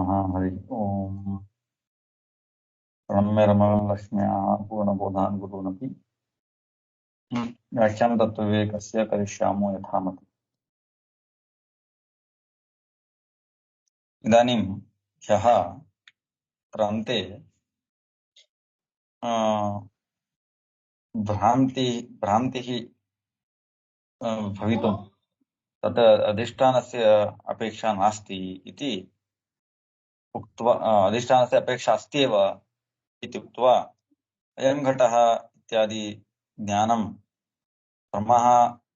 नमः। हरि ओम्। प्रणम्य रमणलक्ष्म्याः पूर्णबोधान् गुरूनपि व्याख्यानं तत्त्वविवेकस्य करिष्यामो यथामति। इदानीं ह्यः प्रान्ते भ्रान्तिः भवितुं तत् अधिष्ठानस्य अपेक्षा नास्ति इति उक्त्वा अधिष्ठानस्य अपेक्षा अस्ति एव इति उक्त्वा अयं घटः इत्यादि ज्ञानं ब्रह्मः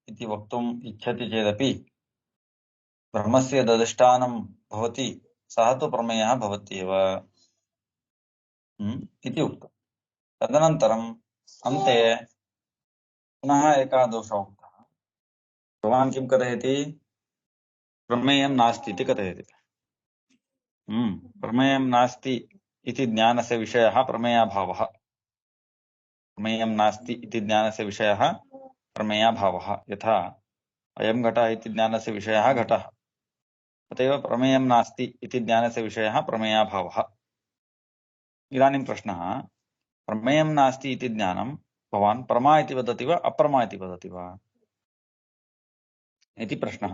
इति वक्तुम् इच्छति चेदपि ब्रह्मस्य यदधिष्ठानं भवति सः तु प्रमेयः भवत्येव इति उक्तम्। तदनन्तरम् अन्ते पुनः एकः दोषः उक्तः। भवान् किं कथयति? प्रमेयं नास्ति इति कथयति। प्रमेयं नास्ति इति ज्ञानस्य विषयः प्रमेयाभावः। प्रमेयं नास्ति इति ज्ञानस्य विषयः प्रमेयाभावः। यथा अयं घटः इति ज्ञानस्य विषयः घटः, तथैव प्रमेयं नास्ति इति ज्ञानस्य विषयः प्रमेयाभावः। इदानीं प्रश्नः, प्रमेयं नास्ति इति ज्ञानं भवान् प्रमा इति वदति वा अप्रमा इति वदति वा इति प्रश्नः।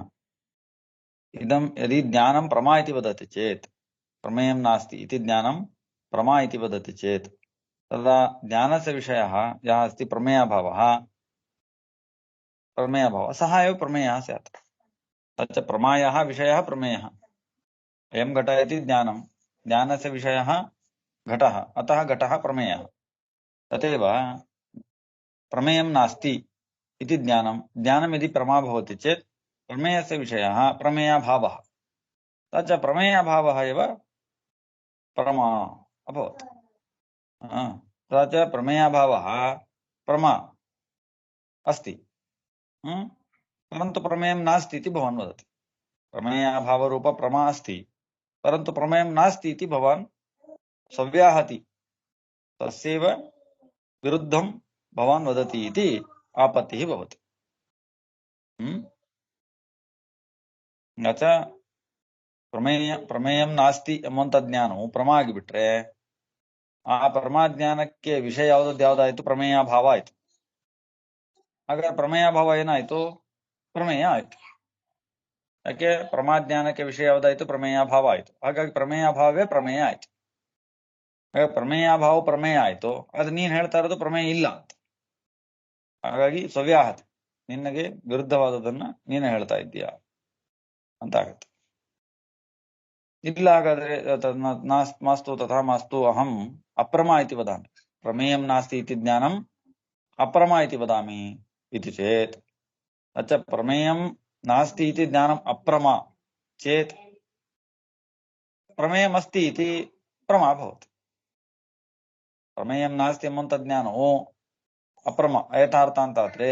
इदं यदि ज्ञानं प्रमा इति वदति चेत्, प्रमेयं नास्ति इति ज्ञानं प्रमा इति वदति चेत्, तदा ज्ञानस्य विषयः यः अस्ति प्रमेयाभावः, सः एव प्रमेयः स्यात्। तच्च प्रमायः विषयः प्रमेयः। अयं घटः इति ज्ञानं, ज्ञानस्य विषयः घटः, अतः घटः प्रमेयः। तथैव प्रमेयं नास्ति इति ज्ञानं यदि प्रमा भवति चेत् प्रमेयस्य विषयः प्रमेयाभावः, तच्च प्रमेयाभावः एव प्रमा अभवत्। तथा च प्रमेयाभावः प्रमा अस्ति, परन्तु प्रमेयं नास्ति इति भवान् वदति। प्रमेयाभावरूप प्रमा अस्ति, परन्तु प्रमेयं नास्ति इति भवान् सव्याहति, तस्यैव विरुद्धं भवान् वदति इति आपत्तिः भवति। न च ಪ್ರಮೇಯಂ ನಾಸ್ತಿ ಎಂಬಂತ ಜ್ಞಾನವು ಪ್ರಮ ಆಗಿಬಿಟ್ರೆ ಆ ಪರಮಾಜ್ಞಾನಕ್ಕೆ ವಿಷಯ ಯಾವುದಾಯ್ತು? ಪ್ರಮೇಯಾಭಾವ ಆಯ್ತು. ಹಾಗಾದ್ರೆ ಪ್ರಮೇಯಾಭಾವ ಏನಾಯ್ತು? ಪ್ರಮೇಯ ಆಯ್ತು. ಯಾಕೆ? ಪ್ರಮಾಜ್ಞಾನಕ್ಕೆ ವಿಷಯ ಯಾವುದಾಯ್ತು? ಪ್ರಮೇಯಾಭಾವ ಆಯ್ತು. ಹಾಗಾಗಿ ಪ್ರಮೇಯಾಭಾವವೇ ಪ್ರಮೇಯ ಆಯ್ತು. ಹಾಗಾಗಿ ಪ್ರಮೇಯಾಭಾವ ಪ್ರಮೇಯ ಆಯ್ತು. ಅದು ನೀನ್ ಹೇಳ್ತಾ ಇರೋದು ಪ್ರಮೇಯ ಇಲ್ಲ ಅಂತ. ಹಾಗಾಗಿ ಸವ್ಯಾಹತಿ, ನಿನ್ನಗೆ ವಿರುದ್ಧವಾದದನ್ನ ನೀನೇ ಹೇಳ್ತಾ ಇದ್ದೀಯಾ ಅಂತ ಆಗುತ್ತೆ. ಇಲ್ಲ ಹಾಗಾದ್ರೆ ಮಾಸ್ತು ತಥಾ ಮಾಸ್ತು ಅಹಂ ಅಪ್रमा इति वदामि, प्रमेयं नास्ति इति ज्ञानम् अप्रमा इति वदामि इति चेत्, अच्छा प्रमेयं नास्ति इति ज्ञानम् अप्रमा चेत् प्रमेयम् अस्ति इति प्रमा भवति. प्रमेयं नास्ति ಎಂಬಂತ ಜ್ಞಾನವು ಅಪ್ರಮ, ಯಥಾರ್ಥ ಅಂತಾದ್ರೆ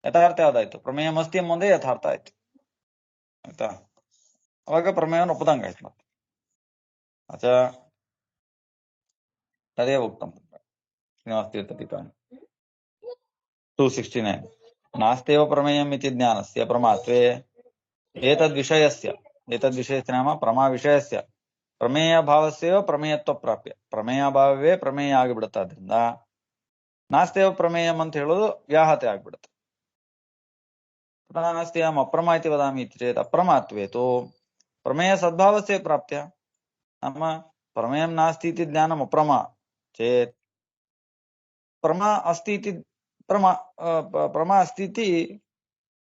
ಯಥಾರ್ಥ ಯಾವ್ದಾಯ್ತು? ಪ್ರಮೇಯಂ ಅಸ್ತಿ ಎಂಬುದೇ ಯಥಾರ್ಥ ಆಯ್ತು. ಆಯ್ತಾ? ಅವಾಗ ಪ್ರಮೇಯವನ್ನು ಒಪ್ಪದಂಗ ಆಯ್ತು. ಮತ್ತೆ ಅಚ್ಚ तदेव उक्तम् श्रीनिवासतीर्थटीकायां 269 नास्त्येव प्रमेयम् इति ज्ञानस्य प्रमात्वे एतद्विषयस्य नाम प्रमाविषयस्य प्रमेयभावस्यैव प्रमेयत्व प्राप्य, प्रमेयभावವೇ ಪ್ರಮೇಯ ಆಗಿಬಿಡುತ್ತಾದ್ರಿಂದ ನಾಸ್ತ್ಯೇವ ಪ್ರಮೇಯಂ ಅಂತ ಹೇಳೋದು ವ್ಯಾಹತೆ ಆಗ್ಬಿಡುತ್ತೆ. ನಾಸ್ತಿ ಅಹಂ ಅಪ್ರಮ इति वदामि चेत् अप्रमात्वे तु प्रमेय सद्भावस्य प्राप्त्य, नाम प्रमेयं नास्ति इति ज्ञानम् अप्रमा चेत् प्रमा अस्ति इति प्रमा अस्ति इति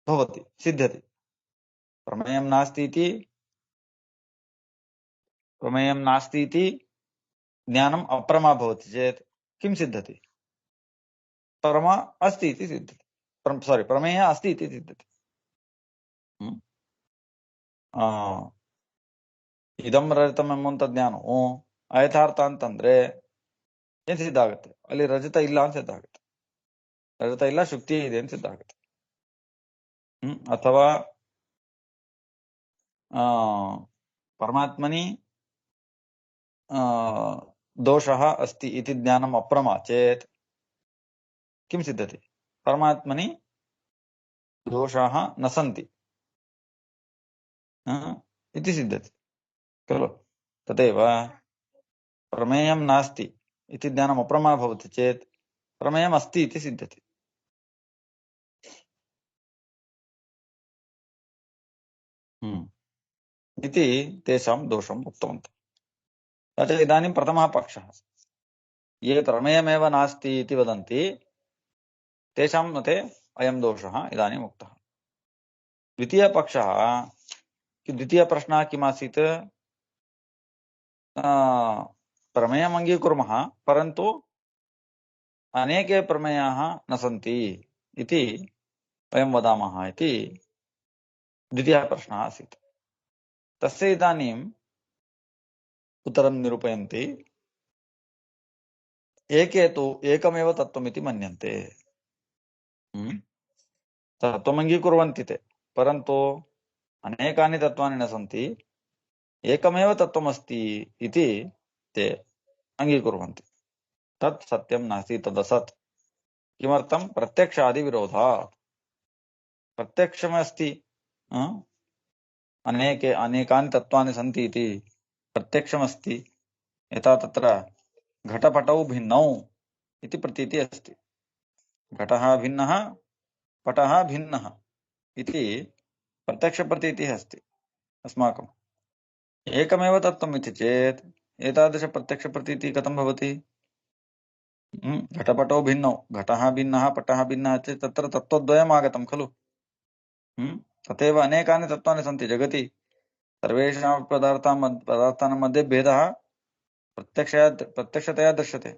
भवति, सिद्ध्यति. प्रमेयं नास्ति इति ज्ञानम् अप्रमा भवति चेत् किं सिद्ध्यति? प्रमा अस्ति इति सिद्ध्यति. सारी, प्रमेय अस्ति इति सिद्ध्यति. ಇದಂ ರಜತಂ ಎಂಬಂತ ಜ್ಞಾನವು ಅಯಥಾರ್ಥ ಅಂತಂದ್ರೆ ಏನ್ ಸಿದ್ಧ ಆಗುತ್ತೆ? ಅಲ್ಲಿ ರಜತ ಇಲ್ಲ ಅಂತ ಸಿದ್ಧ ಆಗುತ್ತೆ. ರಜತ ಇಲ್ಲ, ಶುಕ್ತಿ ಇದೆ ಅಂತ ಸಿದ್ಧ ಆಗುತ್ತೆ. ಅಥವಾ ಪರಮಾತ್ಮನಿ दोषः अस्ति इति ज्ञानम् अप्रमा चेत् किं सिद्ध्यति? परमात्मनि दोषाः न सन्ति इति सिद्ध्यति खलु. तदेव प्रमेयं नास्ति इति ज्ञानम् अप्रमा भवति चेत् प्रमेयम् अस्ति इति सिद्ध्यति। इति तेषां दोषम् उक्तवन्तः। तथा इदानीं प्रथमः पक्षः, ये प्रमेयमेव नास्ति इति वदन्ति तेषां मते अयं दोषः इदानीम् उक्तः। द्वितीयपक्षः, द्वितीयप्रश्नः किमासीत्? प्रमेयम् अङ्गीकुर्मः परन्तु अनेके प्रमेयाः न सन्ति इति वयं वदामः इति द्वितीयः प्रश्नः आसीत्। तस्य इदानीम् उत्तरं निरूपयन्ति। एके तु एकमेव तत्त्वमिति मन्यन्ते। तत्त्वम् अङ्गीकुर्वन्ति ते, परन्तु अनेकानि तत्त्वानि न सन्ति, एकमेव तत्त्वमस्ति इति ते अङ्गीकुर्वन्ति। तत् सत्यं नास्ति, तदसत्। किमर्थं? प्रत्यक्षादिविरोधात्। प्रत्यक्षमस्ति, अनेकानि तत्त्वानि सन्ति इति प्रत्यक्षमस्ति। यथा तत्र घटपटौ भिन्नौ इति प्रतीतिः अस्ति। घटः भिन्नः, पटः भिन्नः इति प्रत्यक्षप्रतीतिः अस्ति अस्माकम्। एकमेव तत्त्वम् इति चेत् एतादृशप्रत्यक्षप्रतीतिः कथं भवति? घटपटौ भिन्नौ, घटः भिन्नः पटः भिन्नः चेत् तत्र तत्त्वद्वयम् आगतं खलु। तथैव अनेकानि तत्त्वानि सन्ति जगति। सर्वेषां पदार्थानां मध्ये भेदः प्रत्यक्षतया दृश्यते।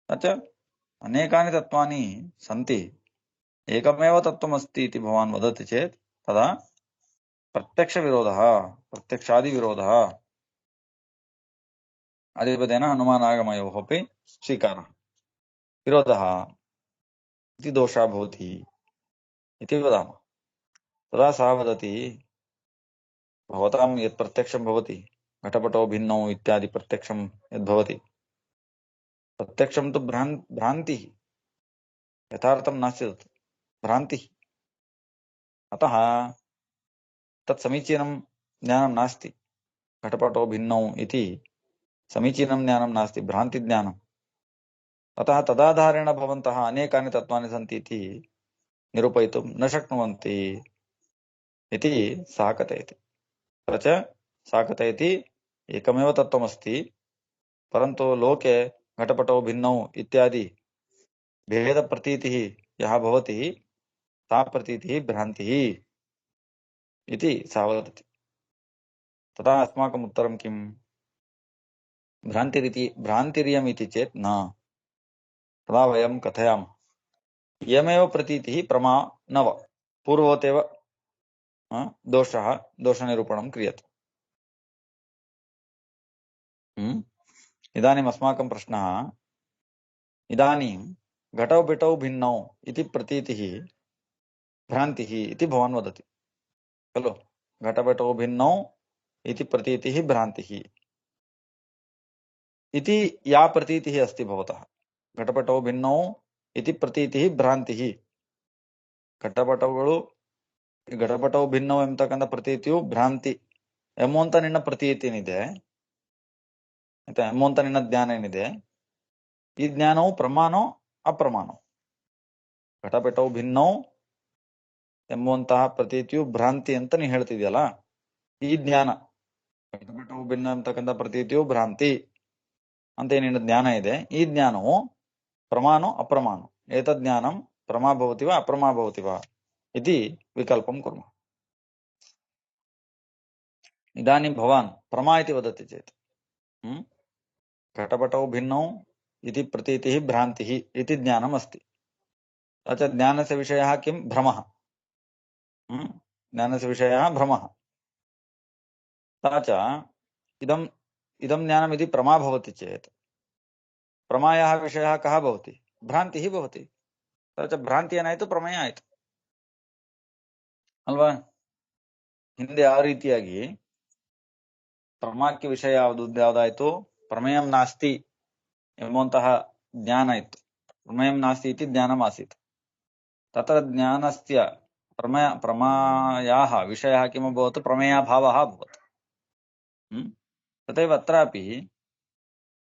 तच्च अनेकानि तत्त्वानि सन्ति, एकमेव तत्त्वमस्ति इति भवान् वदति चेत् तदा प्रत्यक्षविरोधः, प्रत्यक्षादिविरोधः, अधिपतेन अनुमानागमयोः अपि स्वीकारः, विरोधः इति दोषः भवति इति वदामः। तदा सः वदति, भवतां यत् प्रत्यक्षं भवति, घटपटौ भिन्नौ इत्यादि प्रत्यक्षं यद्भवति, प्रत्यक्षं तु भ्रान्तिः, यथार्थं नास्ति, तत् भ्रान्तिः। अतः तत् समीचीनं ज्ञानं नास्ति। घटपटौ भिन्नौ इति समीचीनं ज्ञानं नास्ति, भ्रान्तिज्ञानम्। अतः तदाधारेण भवन्तः अनेकानि तत्त्वानि सन्ति इति निरूपयितुं न शक्नुवन्ति इति सः कथयति। तत्र च सः कथयति, एकमेव तत्त्वमस्ति, परन्तु लोके घटपटौ भिन्नौ इत्यादि भेदप्रतीतिः यः भवति, सा प्रतीतिः भ्रान्तिः इति सः वदति। तदा अस्माकम् उत्तरं किम्? भ्रान्तिरियम् इति चेत् न। तदा वयं कथयामः, इयमेव प्रतीतिः प्रमा न वा, पूर्ववतेव दोषनिरूपणं क्रियते। इदानीम् अस्माकं प्रश्नः, इदानीं घटौ पिटौ भिन्नौ इति प्रतीतिः भ्रान्तिः इति भवान् वदति खलु। घटपटौ भिन्नौ इति प्रतीतिः भ्रान्तिः इति या प्रतीतिः अस्ति भवतः, घटपटौ भिन्नौ इति प्रतीतिः भ्रान्तिः, ಘಟಪಟವು ಭಿನ್ನವು ಎಂಬತಕ್ಕಂಥ ಪ್ರತೀತಿಯು ಭ್ರಾಂತಿ ಎಂಬುವಂತ ನಿನ್ನ ಪ್ರತೀತಿ ಏನಿದೆ, ಆಯ್ತಾ, ಎಂಬುವಂತ ನಿನ್ನ ಜ್ಞಾನ ಏನಿದೆ, ಈ ಜ್ಞಾನವು ಪ್ರಮಾಣೋ ಅಪ್ರಮಾಣೋ? ಘಟಪಟವು ಭಿನ್ನವು ಎಂಬುವಂತಹ ಪ್ರತೀತಿಯು ಭ್ರಾಂತಿ ಅಂತ ನೀ ಹೇಳ್ತಿದ್ಯಲ್ಲ, ಈ ಜ್ಞಾನ ಘಟಪಟವು ಭಿನ್ನ ಎಂಬತಕ್ಕಂಥ ಪ್ರತೀತಿಯು ಭ್ರಾಂತಿ ಅಂತ ನಿನ್ನ ಜ್ಞಾನ ಇದೆ, ಈ ಜ್ಞಾನವು ಪ್ರಮಾಣೋ ಅಪ್ರಮಾಣೋ? ಏತದ್ ಜ್ಞಾನಂ ಪ್रमा भवति वा अप्रमा भवति वा इति विकल्पं कुर्मः। इदानीं भवान् प्रमा इति वदति चेत् घटपटौ भिन्नौ इति प्रतीतिः भ्रान्तिः इति ज्ञानम् अस्ति। तच्च ज्ञानस्य विषयः किं? भ्रमः। ज्ञानस्य विषयः भ्रमः। तथा च इदं ज्ञानम् इति प्रमा भवति चेत् प्रमायाः विषयः कः भवति? भ्रान्तिः भवति। तथा च ಭ್ರಾಂತಿ ಏನಾಯಿತು? ಪ್ರಮೇಯ ಆಯಿತು ಅಲ್ವಾ? ಹಿಂದೆ ಯಾವ ರೀತಿಯಾಗಿ ಪ್ರಮಾಕ್ಕೆ ವಿಷಯ ಯಾವುದಾಯಿತು? ಪ್ರಮೇಯಂ ನಾಸ್ತಿ ಎಂಬುವಂತಹ ಜ್ಞಾನ ಇತ್ತು, ಪ್ರಮೇಯಂ ನಾಸ್ತಿ ಇತಿ ಜ್ಞಾನಂ ಆಸೀತ್. ತತ್ರ ಜ್ಞಾನಸ್ಯ ಪ್ರಮಾಯಾः ವಿಷಯः किम् अभवत्? प्रमेयाभावः अभवत्. तथैव अत्रापि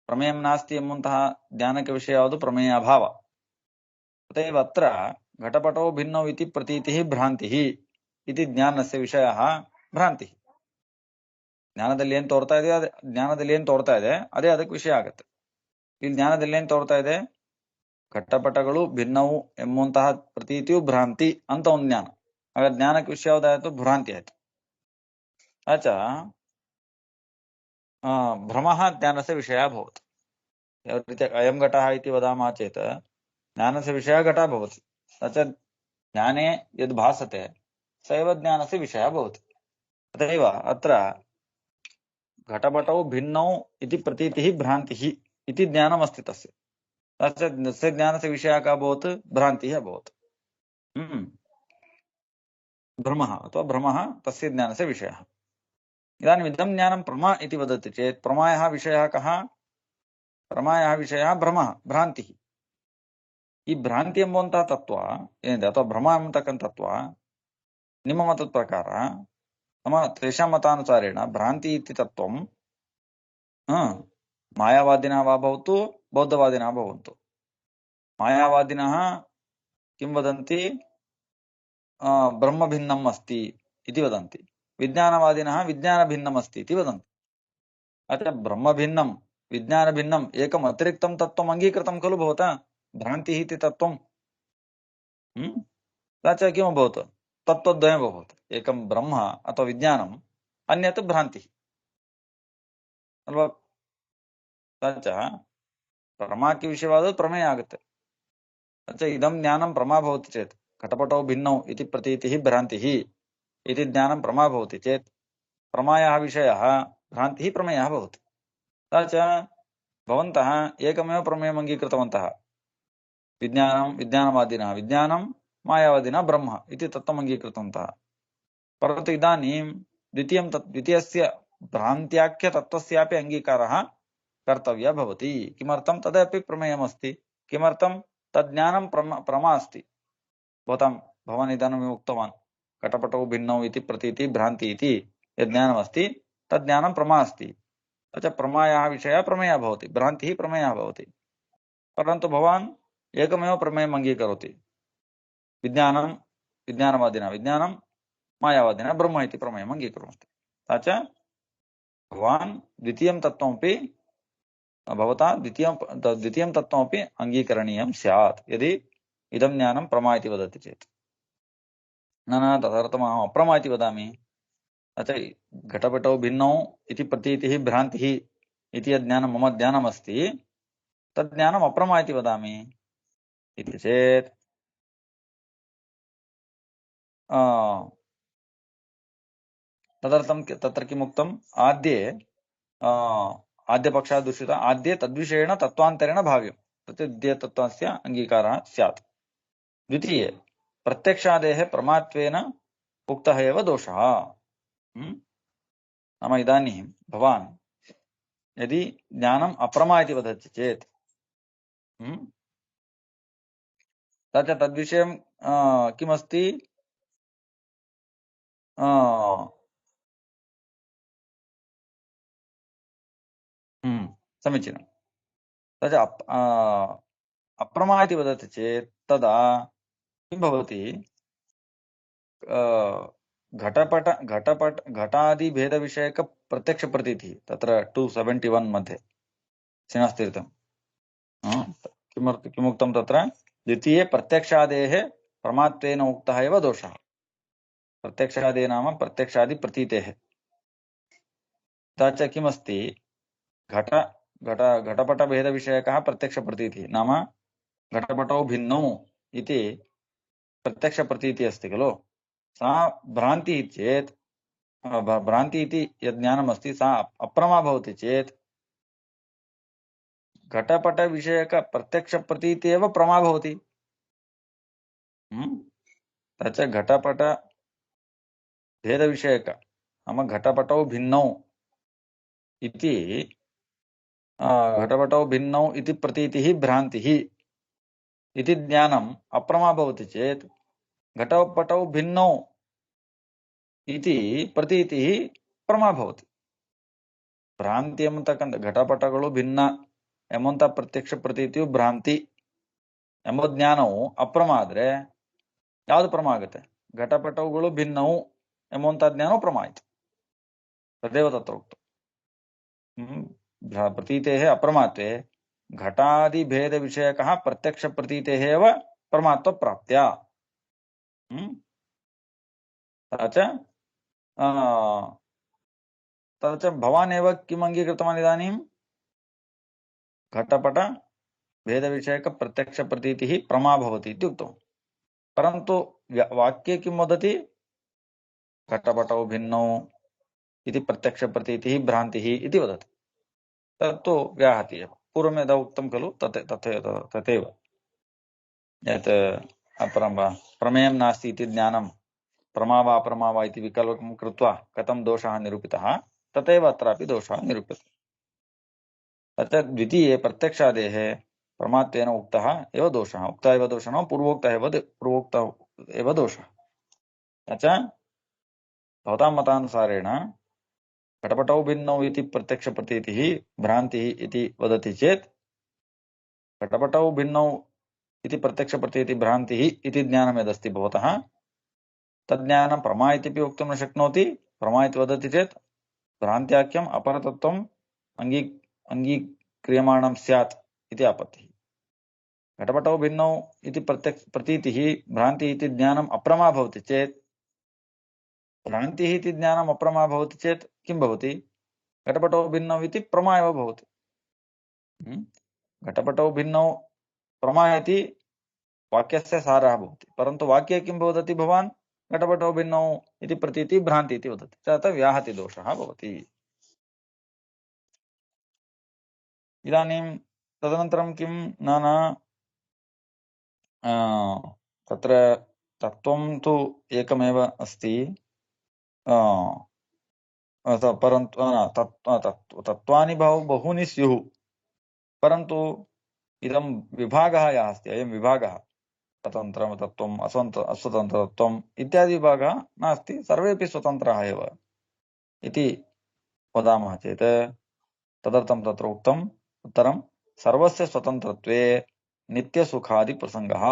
प्रमेयं नास्ति एन्नुವಂತಹ ಜ್ಞಾನಕ್ಕೆ ವಿಷಯ ಯಾವುದು ಪ್ರಮೇಯಾಭಾವ तथैव अत्र घटपटौ भिन्नौ इति प्रतीतिः भ्रान्तिः इति ज्ञानस्य विषयः भ्रान्तिः ಜ್ಞಾನದಲ್ಲಿ ಏನು ತೋರ್ತಾ ಇದೆ ಜ್ಞಾನದಲ್ಲಿ ಏನು ತೋರ್ತಾ ಇದೆ ಅದೇ ಅದಕ್ಕೆ ವಿಷಯ ಆಗುತ್ತೆ ಇಲ್ಲಿ ಜ್ಞಾನದಲ್ಲಿ ಏನು ತೋರ್ತಾ ಇದೆ ಘಟಪಟಗಳು ಭಿನ್ನವು ಎಂಬುವಂತಹ ಪ್ರತೀತಿಯು ಭ್ರಾಂತಿ ಅಂತ ಒಂದು ಜ್ಞಾನ ಹಾಗಾದ್ರೆ ಜ್ಞಾನಕ್ಕೆ ವಿಷಯ ಯಾವುದಾಯ್ತು ಭ್ರಾಂತಿ ಆಯ್ತು ಆಚ भ्रमः ज्ञानस्य विषयः भवति रीत्या अयं घटः इति वदामः चेत् ज्ञानस्य विषयः घटः भवति च ज्ञाने यद् भासते स एव ज्ञानस्य विषयः भवति तथैव अत्र घटपटौ भिन्नौ इति प्रतीतिः भ्रान्तिः इति ज्ञानमस्ति तस्य तस्य ज्ञानस्य विषयः कः अभवत् भ्रान्तिः अभवत् भ्रमः अथवा भ्रमः तस्य ज्ञानस्य विषयः इदानीम् इदं ज्ञानं प्रमा इति वदति चेत् प्रमायः विषयः कः प्रमायः विषयः भ्रमः भ्रान्तिः ಈ ಭ್ರಾಂತಿ ಎಂಬುವಂತಹ ತತ್ವ ಏನಿದೆ ಅಥವಾ ಭ್ರಮ ಎಂಬತಕ್ಕಂಥ ತತ್ವ ನಿಮ್ಮ ಮತದ ಪ್ರಕಾರ ನಮ್ಮ ತೇಷಾಂ ಮತಾನುಸಾರೇಣ ಭ್ರಾಂತಿ ಇತಿ ತತ್ವಂ ಮಾಯಾವಾದಿನಃ ವಾ ಭವತು ಬೌದ್ಧವಾದಿನಃ ಭವಂತು ಮಾಯಾವಾದಿನಃ किं वदन्ति ब्रह्म भिन्नम् अस्ति इति वदन्ति विज्ञानवादिनः विज्ञान भिन्नम् अस्ति इति वदन्ति अतः ब्रह्म भिन्नं विज्ञान भिन्नम् एकम् अतिरिक्तं तत्त्वम् अङ्गीकृतं खलु भवता भ्रान्तिः इति तत्त्वं तथा किम् अभवत् तत्त्वद्वयम् अभवत् एकं ब्रह्म अथवा विज्ञानम् अन्यत् भ्रान्तिः अल्वा तथा प्रमाಕ್ಕೆ ವಿಷಯವಾದ ಪ್ರಮೇಯ ಆಗುತ್ತೆ अच्छा इदं ज्ञानं प्रमा भवति चेत् घटपटौ भिन्नौ इति प्रतीतिः भ्रान्तिः इति ज्ञानं प्रमा भवति चेत् प्रमायाः विषयः भ्रान्तिः प्रमेयः भवति तथा च भवन्तः एकमेव प्रमेयम् अङ्गीकृतवन्तः विज्ञानवादिनः विज्ञानं मायावादिनः ब्रह्म इति तत्त्वम् अङ्गीकृतवन्तः परन्तु इदानीं द्वितीयस्य भ्रान्त्याख्यतत्त्वस्यापि अङ्गीकारः कर्तव्यः भवति किमर्थं तदपि प्रमेयमस्ति किमर्थं तज्ज्ञानं प्रमा अस्ति भवान् इदानीम् उक्तवान् घटपटौ भिन्नौ इति प्रतीति भ्रान्ति इति यज्ञानमस्ति तज्ज्ञानं प्रमा अस्ति तच्च प्रमायाः विषयः प्रमेयः भवति भ्रान्तिः प्रमेयः भवति परन्तु भवान् एकमेव प्रमेयम् अङ्गीकरोति विज्ञानवादिनः विज्ञानं मायावादिनः ब्रह्म इति प्रमेयम् अङ्गीकुर्वन्ति तथा च भवान् द्वितीयं तत्त्वमपि भवता द्वितीयं तत्त्वमपि अङ्गीकरणीयं स्यात् यदि इदं ज्ञानं प्रमा इति वदति चेत् न तदर्थम् अहम् अप्रमा इति वदामि अतः घटपटौ भिन्नौ इति प्रतीतिः भ्रान्तिः इति यद् ज्ञानं मम ज्ञानमस्ति तद् ज्ञानम् अप्रमा इति वदामि इति चेत् तदर्थं तत्र किमुक्तम् आद्यपक्षः दूषितः आद्ये तद्विषयेण तत्त्वान्तरेण भाव्यं तत् द्वितीयतत्त्वस्य अङ्गीकारः स्यात् द्वितीये प्रत्यक्षादेः प्रमात्वेन उक्तः एव दोषः नाम इदानीं भवान् यदि ज्ञानम् अप्रमा इति वदति चेत् तथा तद्विषयं किमस्ति समीचीनं तथा अप्रमा इति वदति चेत् तदा किं भवति घटादिभेदविषयक प्रत्यक्षप्रतीतिः तत्र 271 मध्ये श्रीनिवासतीर्थं किमुक्तं तत्र द्वितीये प्रत्यक्षादेः प्रमात्वेन उक्तः एव दोषः प्रत्यक्षादि नाम प्रत्यक्षादिप्रतीतेः तथा च किमस्ति घटपटभेदविषयकः प्रत्यक्षप्रतीतिः नाम घटपटौ भिन्नौ इति प्रत्यक्षप्रतीतिः अस्ति खलु सा भ्रान्तिः चेत् भ्रान्ति इति यद् ज्ञानमस्ति सा अप्रमा भवति चेत् घटपटविषयक प्रत्यक्षप्रतीतिः एव प्रमा भवति तच्च घटपट भेदविषयक नाम घटपटौ भिन्नौ इति घटपटौ भिन्नौ इति प्रतीतिः भ्रान्तिः इति ज्ञानम् अप्रमा भवति चेत् घटपटौ भिन्नौ इति प्रतीतिः प्रमा भवति ಭ್ರಾಂತಿ ಎಂಬತಕ್ಕಂಥ ಘಟಪಟಗಳು ಭಿನ್ನ ಎಂಬಂತ ಪ್ರತ್ಯಕ್ಷ ಪ್ರತೀತಿಯು ಭ್ರಾಂತಿ ಎಂಬ ಜ್ಞಾನವು ಅಪ್ರಮ ಆದ್ರೆ ಯಾವ್ದು ಪ್ರಮ ಆಗುತ್ತೆ? ಘಟಪಟಗಳು ಭಿನ್ನವು ಎಂಬಂತ ಜ್ಞಾನವು ಪ್ರಮ ಆಯ್ತು. ತದೇವ ತತ್ರ ಉಕ್ತ ಪ್ರತೀತೇಃ ಅಪ್ರಮಾತ್ವೆ ಘಟಾದಿ ಭೇದ ವಿಷಯಕಃ ಪ್ರತ್ಯಕ್ಷ ಪ್ರತೀತೇಃ एव ಪ್ರಮಾತ್ವ ಪ್ರಾಪ್ತ್ಯ. तथा च भवान् एव किम् अङ्गीकृतवान् इदानीं? घटपट भेद विषयक प्रत्यक्ष प्रतीतिः प्रमा भवति इति उक्तम्. परन्तु वाक्ये किं वदति? घटपटौ भिन्नौ इति प्रत्यक्ष प्रतीतिः भ्रान्तिः इति वदति. तत्तु व्याहति एव. पूर्वं यदा उक्तं खलु तथैव यत् प्रमेयं नास्ति इति ज्ञानं प्रमा वा अप्रमा वा इति विकल्पं कृत्वा कथं दोषः निरूपितः तथैव अत्रापि दोषः निरूप्यते. तत्र द्वितीये प्रत्यक्षादेः प्रमात्वेन उक्तः एव दोषः. उक्तः एव दोषः नाम पूर्वोक्तः एव दोषः. अच्छा, भवतां मतानुसारेण घटपटौ भिन्नौ इति प्रत्यक्षप्रतीतिः भ्रान्तिः इति वदति चेत् घटपटौ भिन्नौ इति प्रत्यक्षप्रतीतिः भ्रान्तिः इति ज्ञानं यदस्ति भवतः तज्ज्ञानं प्रमा इत्यपि वक्तुं न शक्नोति. प्रमा इति वदति चेत् भ्रान्त्याख्यम् अपरतत्त्वम् अङ्गीक्रियमाणं स्यात् इति आपत्तिः. घटपटौ भिन्नौ इति प्रतीतिः भ्रान्तिः इति ज्ञानम् अप्रमा भवति चेत् भ्रान्तिः इति ज्ञानम् अप्रमा भवति चेत् किं भवति? घटपटौ भिन्नौ इति प्रमा एव भवति. घटपटौ भिन्नौ प्रमा इति वाक्यस्य सारः भवति. परन्तु वाक्ये किं वदति भवान्? घटपटौ भिन्नौ इति प्रतीतिः भ्रान्ति इति वदति. तत्र व्याहति दोषः भवति. इदानीं तदनन्तरं किं तत्र तत्त्वं तु एकमेव अस्ति. परन्तु तत्त्वानि बहूनि स्युः. परन्तु इदं विभागः यः अस्ति, अयं विभागः स्वतन्त्रं तत्त्वम् अस्वतन्त्रतत्त्वम् इत्यादि विभागः नास्ति. सर्वेपि स्वतन्त्राः एव इति वदामः चेत् तदर्थं तत्र उक्तम् उत्तरं सर्वस्य स्वतन्त्रत्वे नित्यसुखादिप्रसङ्गः.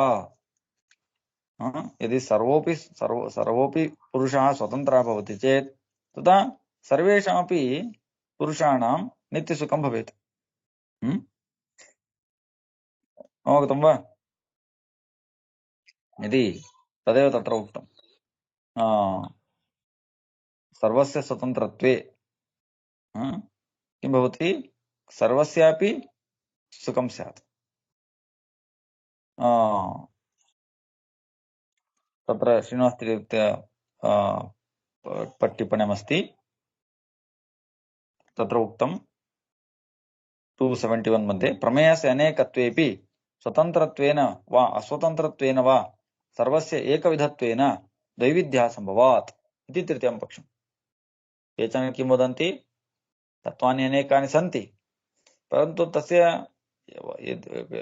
यदि सर्वोऽपि पुरुषः स्वतन्त्रः भवति चेत् तदा सर्वेषामपि पुरुषाणां नित्यसुखं भवेत्. अवगतं वा? यदि तदेव तत्र उक्तं सर्वस्य स्वतन्त्रत्वे किं भवति? सर्वस्यापि सुखं स्यात्. तत्र श्रीनिवासतीर्थ टिप्पण्यमस्ति. तत्र उक्तं 271 मध्ये प्रमेयस्य अनेकत्वेपि स्वतन्त्रत्वेन वा अस्वतन्त्रत्वेन वा सर्वस्य एकविधत्वेन दैविध्यः सम्भवात् इति तृतीयं पक्षम्. केचन किं वदन्ति? तत्त्वानि अनेकानि सन्ति, परन्तु तस्य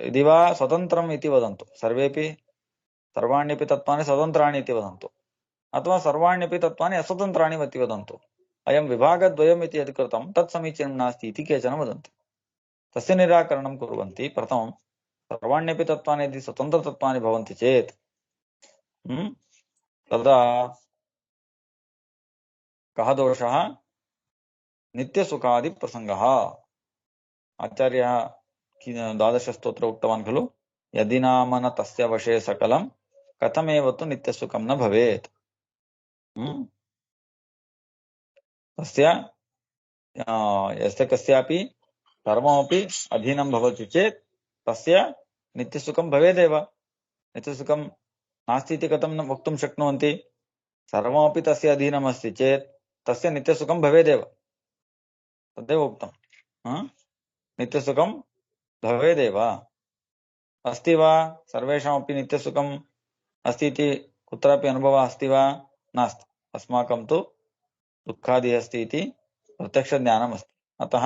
यदि वा स्वतन्त्रम् इति वदन्तु, सर्वाण्यपि तत्त्वानि स्वतन्त्राणि इति वदन्तु, अथवा सर्वाण्यपि तत्त्वानि अस्वतन्त्राणि इति वदन्तु. अयं विभागद्वयम् इति यद् कृतं तत् समीचीनं नास्ति इति केचन वदन्ति. तस्य निराकरणं कुर्वन्ति. प्रथमं सर्वाण्यपि तत्त्वानि यदि स्वतन्त्रतत्त्वानि भवन्ति चेत् तदा कः दोषः? नित्यसुखादिप्रसङ्गः. आचार्यः द्वादशस्तोत्रे उक्तवान् खलु, यदि नाम न तस्य वशे सकलं कथमेव तु नित्यसुखं न भवेत्. तस्य यस्य कस्यापि सर्वमपि अधीनं भवति चेत् तस्य नित्यसुखं भवेदेव. नित्यसुखं नास्ति इति कथं वक्तुं शक्नुवन्ति? सर्वमपि तस्य अधीनम् अस्ति चेत् तस्य नित्यसुखं भवेदेव. तदेव उक्तं, नित्यसुखं भवेदेव. अस्ति वा? सर्वेषामपि नित्यसुखम् अस्ति इति कुत्रापि अनुभवः अस्ति वा? नास्ति. अस्माकं तु दुःखादिः अस्ति इति प्रत्यक्षज्ञानम् अस्ति. अतः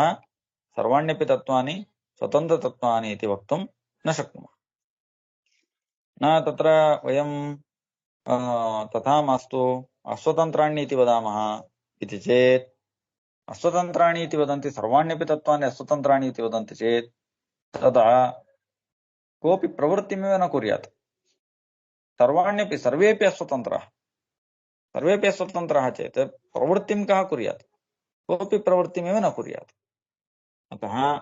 सर्वाण्यपि तत्त्वानि स्वतन्त्रतत्त्वानि इति वक्तुं न शक्नुमः. न तत्र वयं तथा मास्तु अस्वतन्त्राणि इति वदामः इति चेत् अस्वतन्त्राणि इति वदन्ति, सर्वाण्यपि तत्त्वानि अस्वतन्त्राणि इति वदन्ति चेत् तदा कोऽपि प्रवृत्तिमेव न कुर्यात्। सर्वाण्यपि सर्वेपि अस्वतन्त्राः, सर्वेपि अस्वतन्त्राः चेत् प्रवृत्तिं कः कुर्यात्? कोऽपि प्रवृत्तिमेव न कुर्यात्। अतः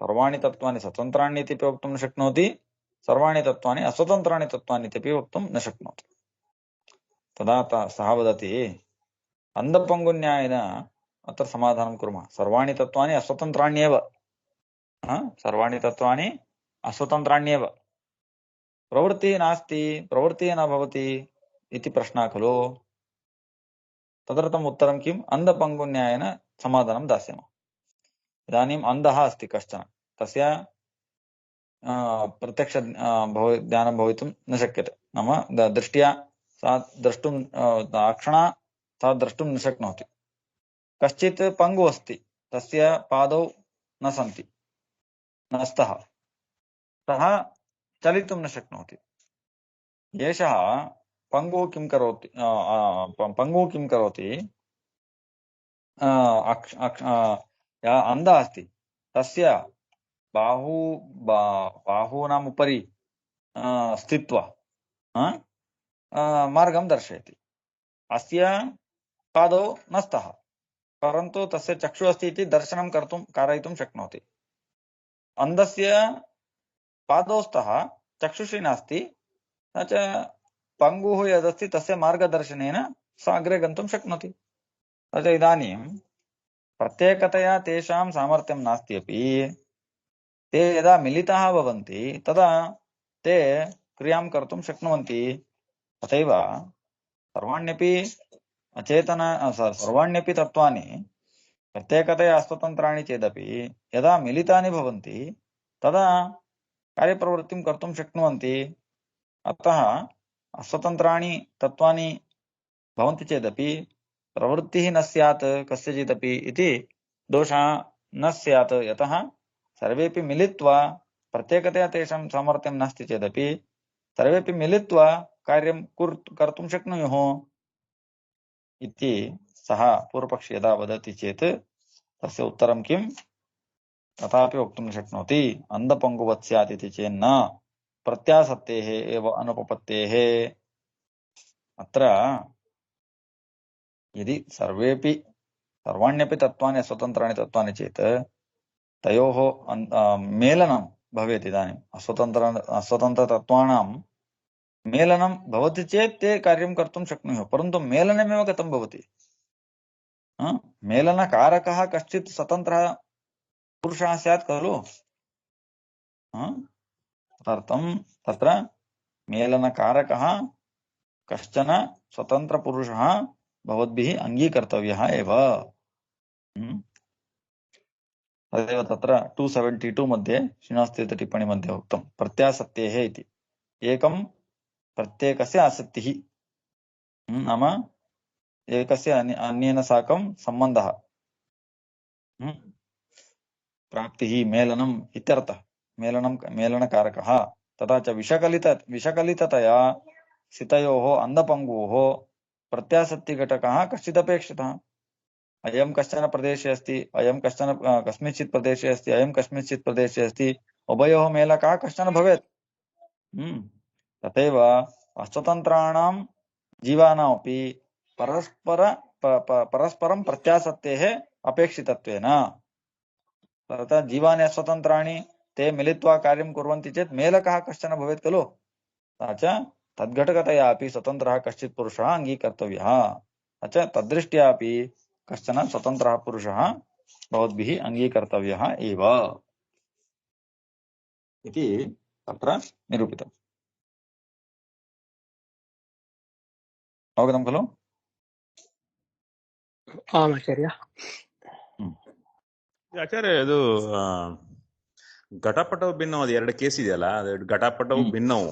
सर्वाणि तत्त्वानि स्वतन्त्राणि इति वक्तुं न शक्नोति, सर्वाणि तत्त्वानि अस्वतन्त्राणि तत्त्वानि इत्यपि वक्तुं न शक्नोति। तदा सः वदति अन्धपङ्गुन्यायेन अत्र समाधानं कुर्मः। सर्वाणि तत्त्वानि अस्वतन्त्राण्येव, सर्वाणि तत्त्वानि अस्वतन्त्राण्येव, प्रवृत्तिः नास्ति, प्रवृत्तिः न भवति इति प्रश्नः खलु। तदर्थम् उत्तरं किम्? अन्धपङ्गुन्यायेन समाधानं दास्यामः। इदानीम् अन्धः अस्ति कश्चन, तस्य प्रत्यक्ष ज्ञानं भवितुं न शक्यते, नाम दृष्ट्या सा द्रष्टुं अक्षणा सा द्रष्टुं न शक्नोति। कश्चित् पङ्गु अस्ति, तस्य पादौ न सन्ति, न स्तः, सः चलितुं न शक्नोति। एषः पङ्गुः किं करोति? पङ्गुः किं करोति? अन्धः अस्ति, तस्य बाहूनाम् उपरि स्थित्वा मार्गं दर्शयति। अस्य पादौ न स्तः, परन्तु तस्य चक्षुः अस्ति इति दर्शनं कारयितुं शक्नोति। अन्धस्य पादौ स्तः, चक्षुषी नास्ति, न च पङ्गुः यदस्ति तस्य मार्गदर्शनेन सः अग्रे गन्तुं शक्नोति। इदानीं प्रत्येकतया तेषां सामर्थ्यं नास्ति अपि ते यदा मिलिताः भवन्ति तदा ते क्रियां कर्तुं शक्नुवन्ति। तथैव सर्वाण्यपि सर्वाण्यपि तत्त्वानि प्रत्येकतया अस्वतन्त्राणि चेदपि यदा मिलितानि भवन्ति तदा कार्यप्रवृत्तिं कर्तुं शक्नुवन्ति। अतः अस्वतन्त्राणि तत्त्वानि भवन्ति चेदपि प्रवृत्तिः न स्यात् कस्यचिदपि इति दोषः न स्यात्। यतः सर्वेपि मिलित्वा, प्रत्येकतया तेषां सामर्थ्यं नास्ति चेदपि सर्वेपि मिलित्वा कार्यं कर्तुं शक्नुयुः इति सः पूर्वपक्षी यदा वदति चेत् तस्य उत्तरं किम्? तथापि वक्तुं न शक्नोति। अन्धपङ्गुवत् स्यात् इति चेन्न प्रत्यासत्तेः एव अनुपपत्तेः। अत्र यदि सर्वाण्यपि तत्त्वानि स्वतन्त्राणि तत्त्वानि चेत् तयोः मेलनं भवेत्। इदानीम् अस्वतन्त्रतत्त्वानां मेलनं भवति चेत् ते कार्यं कर्तुं शक्नुयुः, परन्तु मेलनमेव कथं भवति? मेलनकारकः कश्चित् स्वतन्त्रः पुरुषः स्यात् खलु। तदर्थं तत्र मेलनकारकः कश्चन स्वतन्त्रपुरुषः भवद्भिः अङ्गीकर्तव्यः एव। तदेव तत्र 272 मध्ये श्रीनिवासतीर्थटिप्पणी मध्ये उक्तं प्रत्यासत्तेः इति। एकं प्रत्येकस्य आसक्तिः, नाम एकस्य अन्येन साकं सम्बन्धः, प्राप्तिः, मेलनम् इत्यर्थः। मेलनकारकः। तथा च विषकलिततया स्थितयोः अन्धपङ्गोः प्रत्यासक्तिघटकः कश्चिदपेक्षितः। अयं कश्चन प्रदेशे अस्ति, अयं कश्चन कस्मिंश्चित् प्रदेशे अस्ति, अयं कस्मिंश्चित् प्रदेशे अस्ति, उभयोः मेलकः कश्चन भवेत्। तथैव अस्वतन्त्राणां जीवानामपि परस्परं प्रत्यासत्तेः अपेक्षितत्वेन। तथा जीवानि अस्वतन्त्राणि, ते मिलित्वा कार्यं कुर्वन्ति चेत् मेलकः कश्चन भवेत् खलु। तथा च तद्घटकतया अपि स्वतन्त्रः कश्चित् पुरुषः अङ्गीकर्तव्यः। तथा च तद्दृष्ट्या अपि कश्चन स्वतन्त्रः पुरुषः भवद्भिः अङ्गीकर्तव्यः एव इति तत्र निरूपितम्। अवगतं खलु? आचार्य ಆಚಾರ್ಯ ಇದು ಘಟಪಟವು ಭಿನ್ನವು, ಅದು ಎರಡು ಕೇಸ್ ಇದೆಯಲ್ಲ, ಅದು ಘಟಪಟವು ಭಿನ್ನವು.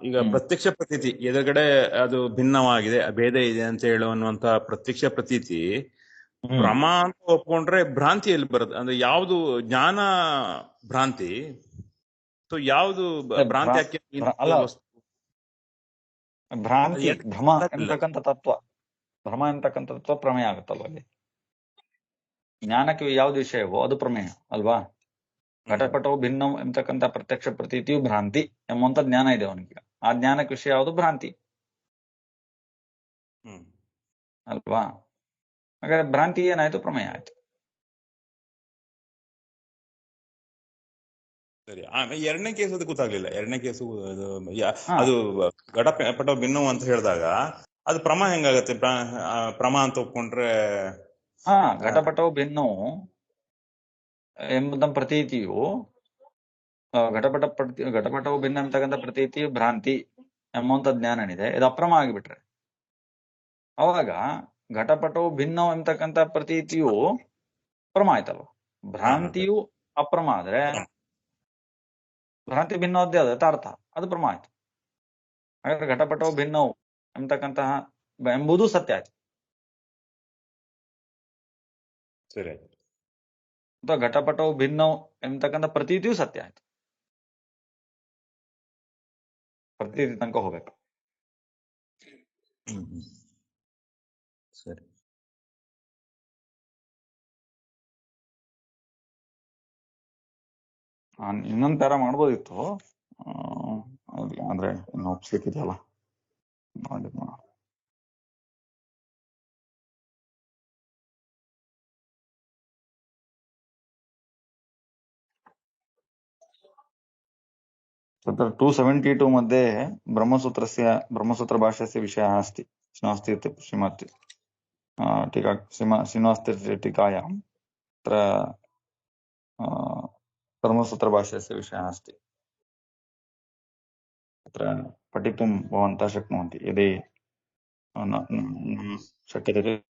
ಈಗ ಪ್ರತ್ಯಕ್ಷ ಪ್ರತೀತಿ ಎದುರುಗಡೆ ಅದು ಭಿನ್ನವಾಗಿದೆ, ಭೇದ ಇದೆ ಅಂತ ಹೇಳುವಂತ ಪ್ರತ್ಯಕ್ಷ ಪ್ರತೀತಿ ಪ್ರಮಾಣ ಒಪ್ಕೊಂಡ್ರೆ ಭ್ರಾಂತಿ ಎಲ್ಲಿ ಬರುತ್ತೆ? ಅಂದ್ರೆ ಯಾವುದು ಜ್ಞಾನ ಭ್ರಾಂತಿ? ಸೊ ಯಾವುದು ಭ್ರಾಂತಿ? ಭ್ರಾಂತಿ ಭ್ರಮ ಎಂತಕ್ಕಂಥ ತತ್ವ, ಭ್ರಮ ಎಂತಕ್ಕಂಥ ತತ್ವ ಪ್ರಮೇಯ ಆಗುತ್ತಲ್ಲ ಅಲ್ಲಿ. ಜ್ಞಾನಕ್ಕೆ ಯಾವ್ದು ವಿಷಯವೋ ಅದು ಪ್ರಮೇಯ ಅಲ್ವಾ. ಘಟಪಟವು ಭಿನ್ನವು ಎಂಬತಕ್ಕಂಥ ಪ್ರತ್ಯಕ್ಷ ಪ್ರತೀತಿಯು ಭ್ರಾಂತಿ ಎಂಬಂತ ಜ್ಞಾನ ಇದೆ ಅವನಿಗೆ. ಆ ಜ್ಞಾನಕ್ಕೆ ವಿಷಯ ಯಾವುದು? ಭ್ರಾಂತಿ ಅಲ್ವಾ. ಹಾಗಾದ್ರೆ ಭ್ರಾಂತಿ ಏನಾಯ್ತು? ಪ್ರಮೇಯ ಆಯ್ತು. ಸರಿ. ಆಮೇಲೆ ಎರಡನೇ ಕೇಸ್ ಅದು ಗೊತ್ತಾಗ್ಲಿಲ್ಲ. ಎರಡನೇ ಕೇಸು ಅದು ಘಟಪಟ ಭಿನ್ನವು ಅಂತ ಹೇಳಿದಾಗ ಅದು ಪ್ರಮ ಹೆಂಗಾಗತ್ತೆ? ಪ್ರಮ ಅಂತ ಒಪ್ಕೊಂಡ್ರೆ ಘಟಪಟವು ಭಿನ್ನವು ಎಂಬುದ ಪ್ರತೀತಿಯು ಘಟಪಟವು ಭಿನ್ನ ಅಂತಕ್ಕಂಥ ಪ್ರತೀತಿಯು ಭ್ರಾಂತಿ ಎಂಬಂತ ಜ್ಞಾನ ಏನಿದೆ ಇದು ಅಪ್ರಮ ಆಗಿಬಿಟ್ರೆ ಅವಾಗ ಘಟಪಟವು ಭಿನ್ನವು ಎಂಬತಕ್ಕಂಥ ಪ್ರತೀತಿಯು ಪ್ರಮ ಆಯ್ತಲ್ವ. ಭ್ರಾಂತಿಯು ಅಪ್ರಮ ಆದ್ರೆ ಭ್ರಾಂತಿ ಭಿನ್ನವಾದ್ದೇ ಅದ ಅರ್ಥ, ಅದು ಪ್ರಮ ಆಯ್ತು. ಹಾಗಾದ್ರೆ ಘಟಪಟವು ಭಿನ್ನವು ಎಂಬತಕ್ಕಂತಹ ಎಂಬುದು ಸತ್ಯ ಆಯ್ತು. ಸರಿ. ಅಥವಾ ಘಟಪಟವು ಭಿನ್ನವು ಎಂಬತಕ್ಕಂಥ ಪ್ರತೀತಿಯು ಸತ್ಯ ಆಯ್ತು. ಪ್ರತೀತಿ ತನಕ ಹೋಗ್ಬೇಕು. ಸರಿ. ಇನ್ನೊಂದ್ ತರ ಮಾಡ್ಬೋದಿತ್ತು, ಅಂದ್ರೆ ಇನ್ನು ಒಪ್ಸಿಕ್ಕಿದೆಯಲ್ಲ ಮಾಡಿ तत्र 272 मध्ये ब्रह्मसूत्र भाष्यस्य विषयः अस्ति। श्रीनिवास श्रीमती टीका श्रीनिवास टीकायां तत्र ब्रह्मसूत्र भाष्यस्य विषयः अस्ति। तत्र पठितुं भवन्तः शक्नुवन्ति, यदि शक्यते चेत्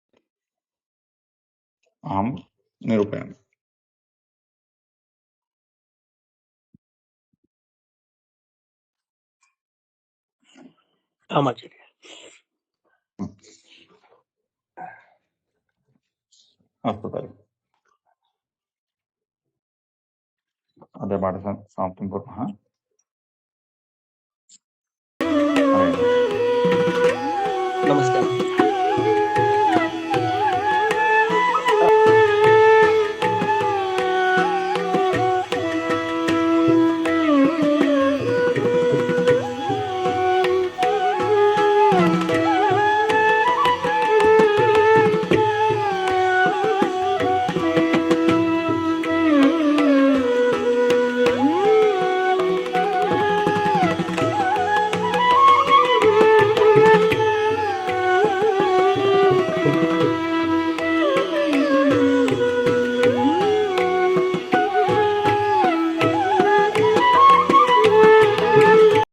अहं निरूपयामि। अस्तु तर्हि अद्य पाठः समाप्तिं कुर्मः।